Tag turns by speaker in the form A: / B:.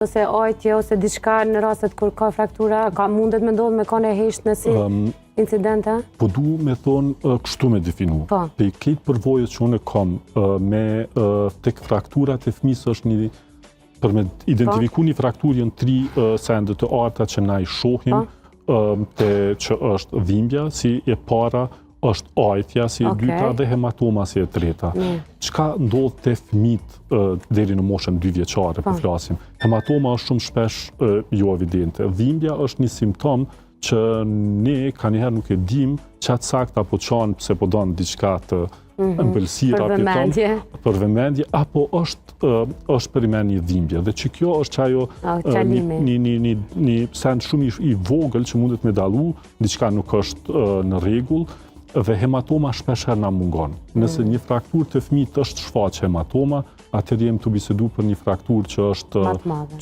A: ose ajtje ose diçka në rastet kur ka fraktura, mundet me ndodhë me kone hesht nësi incidente?
B: Po du me thonë kështu me definu. Pe këtë përvojës që unë kam me tek frakturat e fëmis është një, për me identifiku një fraktur janë 3 sende të arta që na i shohim, që është dhimbja, si e para, është ajtja si e dyta dhe hematoma si e treta. Çka ndodh te fëmijët deri në moshën 2 vjeçare, po flasim. Hematoma është shumë shpesh jo evidente. Dhimbja është një simptom që ne kanjëherë nuk e dim qatë sakta po qanë pse po donë diçka të ëmbëlsira për vëmendje, apo është perimen një dhimbje. Dhe që kjo është ajo një send shumë i vogël që mundet me dalu, diçka nuk është në rregull, dhe hematoma shpesher na mungon. Nëse një fraktur të fëmijët është shfaq hematoma, atëherë jem të bisedu për një fraktur që